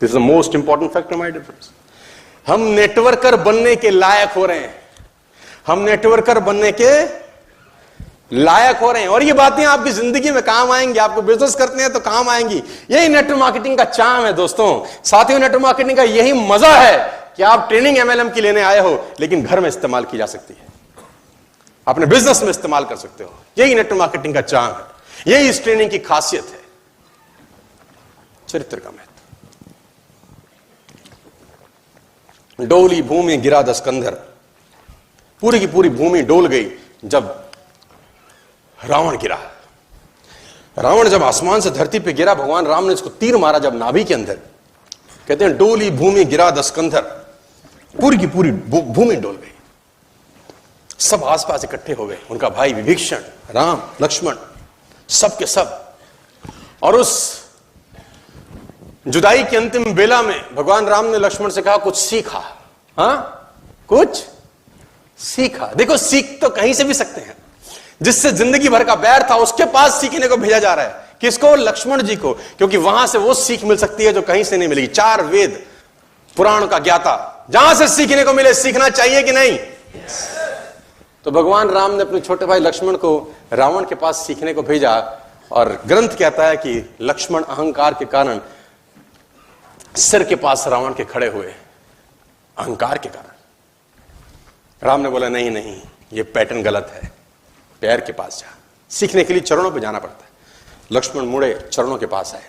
This is the most important factor my difference. हम networker बनने के लायक हो रहे हैं, हम नेटवर्कर बनने के लायक हो रहे हैं, और ये बातें आपकी जिंदगी में काम आएंगी। आपको बिजनेस करते हैं तो काम आएंगी। यही नेटवर्क मार्केटिंग का चार्म है दोस्तों। साथियों, नेटवर्क मार्केटिंग का यही मजा है कि आप ट्रेनिंग एमएलएम की लेने आए हो, लेकिन घर में इस्तेमाल की जा सकती है, अपने बिजनेस में इस्तेमाल कर सकते हो। यही नेटवर्क मार्केटिंग का चार्म है, यही इस ट्रेनिंग की खासियत है। चरित्र का महत्व। डोली भूमि गिरा दस्कंधर, पूरी की पूरी भूमि डोल गई जब रावण गिरा। रावण जब आसमान से धरती पे गिरा, भगवान राम ने इसको तीर मारा जब नाभि के अंदर। कहते हैं डोली भूमि गिरा दस्कंधर, पूरी की पूरी भूमि डोल गई। सब आसपास इकट्ठे हो गए, उनका भाई विभीषण, राम, लक्ष्मण, सब के सब। और उस जुदाई की अंतिम बेला में भगवान राम ने लक्ष्मण से कहा कुछ सीखा। हाँ, कुछ सीखा। देखो, सीख तो कहीं से भी सकते हैं। जिससे जिंदगी भर का बैर था, उसके पास सीखने को भेजा जा रहा है। किसको? लक्ष्मण जी को, क्योंकि वहां से वो सीख मिल सकती है जो कहीं से नहीं मिलेगी। 4 वेद पुराण का ज्ञाता, जहां से सीखने को मिले, सीखना चाहिए कि नहीं? तो भगवान राम ने अपने छोटे भाई लक्ष्मण को रावण के पास सीखने को भेजा, और ग्रंथ कहता है कि लक्ष्मण अहंकार के कारण सिर के पास रावण के खड़े हुए, अहंकार के कारण। राम ने बोला नहीं नहीं, ये पैटर्न गलत है, पैर के पास जा। सीखने के लिए चरणों पे जाना पड़ता है। लक्ष्मण मुड़े, चरणों के पास आए,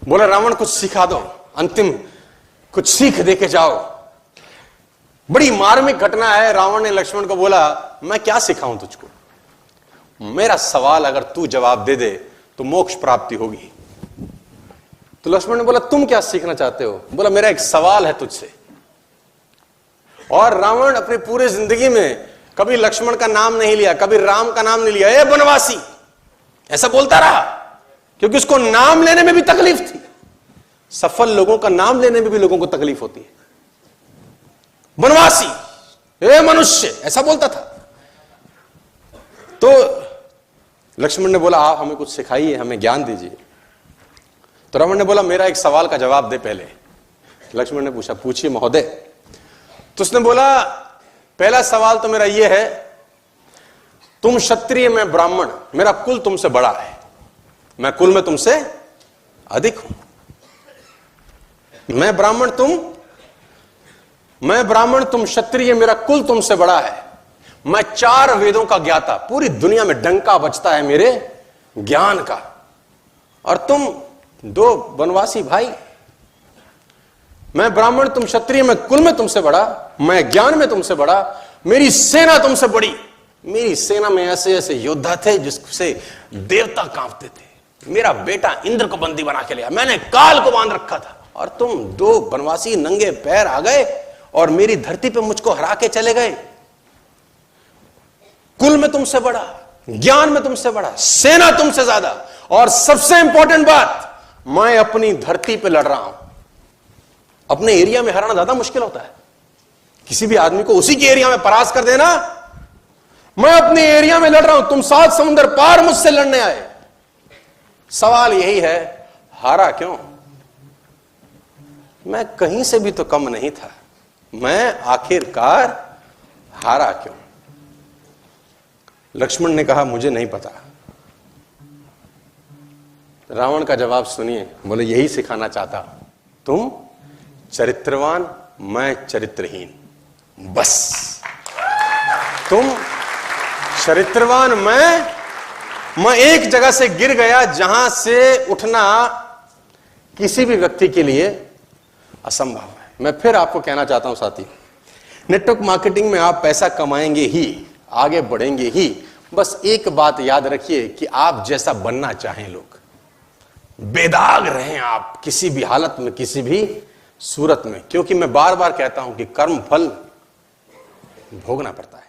बोला रावण कुछ सिखा दो, अंतिम कुछ सीख दे के जाओ। बड़ी मार्मिक घटना है। रावण ने लक्ष्मण को बोला मैं क्या सिखाऊं तुझको, मेरा सवाल अगर तू जवाब दे दे तो मोक्ष प्राप्ति होगी। तो लक्ष्मण ने बोला तुम क्या सीखना चाहते हो? बोला मेरा एक सवाल है तुझसे। और रावण अपनी पूरी जिंदगी में कभी लक्ष्मण का नाम नहीं लिया, कभी राम का नाम नहीं लिया। ए बनवासी, ऐसा बोलता रहा, क्योंकि उसको नाम लेने में भी तकलीफ थी। सफल लोगों का नाम लेने में भी लोगों को तकलीफ होती है। बनवासी, ए मनुष्य, ऐसा बोलता था। तो लक्ष्मण ने बोला आप हमें कुछ सिखाइए, हमें ज्ञान दीजिए। तो रावण ने बोला मेरा एक सवाल का जवाब दे पहले। लक्ष्मण ने पूछा पूछिए महोदय। तो उसने बोला पहला सवाल तो मेरा यह है, तुम क्षत्रिय, मैं ब्राह्मण, मेरा कुल तुमसे बड़ा है, मैं कुल में तुमसे अधिक हूं। मैं ब्राह्मण, तुम क्षत्रिय, मेरा कुल तुमसे बड़ा है। मैं 4 वेदों का ज्ञाता, पूरी दुनिया में डंका बजता है मेरे ज्ञान का। और तुम 2 वनवासी भाई, मैं ब्राह्मण, तुम क्षत्रिय, मैं कुल में तुमसे बड़ा, मैं ज्ञान में तुमसे बड़ा, मेरी सेना तुमसे बड़ी। मेरी सेना में ऐसे ऐसे योद्धा थे जिससे देवता कांपते थे। मेरा बेटा इंद्र को बंदी बना के लिया, मैंने काल को बांध रखा था। और तुम 2 वनवासी नंगे पैर आ गए और मेरी धरती पे मुझको हरा के चले गए। कुल में तुमसे बड़ा, ज्ञान में तुमसे बड़ा, सेना तुमसे ज्यादा, और सबसे इंपॉर्टेंट बात, मैं अपनी धरती पे लड़ रहा हूं। अपने एरिया में हराना ज्यादा मुश्किल होता है। किसी भी आदमी को उसी के एरिया में परास्त कर देना। मैं अपने एरिया में लड़ रहा हूं, तुम 7 समुद्र पार मुझसे लड़ने आए। सवाल यही है, हारा क्यों? मैं कहीं से भी तो कम नहीं था, मैं आखिरकार हारा क्यों? लक्ष्मण ने कहा मुझे नहीं पता। रावण का जवाब सुनिए, बोले यही सिखाना चाहता हूं, तुम चरित्रवान, मैं चरित्रहीन। बस तुम चरित्रवान, मैं एक जगह से गिर गया जहां से उठना किसी भी व्यक्ति के लिए असंभव है। मैं फिर आपको कहना चाहता हूं साथी, नेटवर्क मार्केटिंग में आप पैसा कमाएंगे ही, आगे बढ़ेंगे ही। बस एक बात याद रखिए कि आप जैसा बनना चाहें लोग, बेदाग रहें आप किसी भी हालत में, किसी भी सूरत में। क्योंकि मैं बार बार कहता हूं कि कर्म फल भोगना पड़ता है।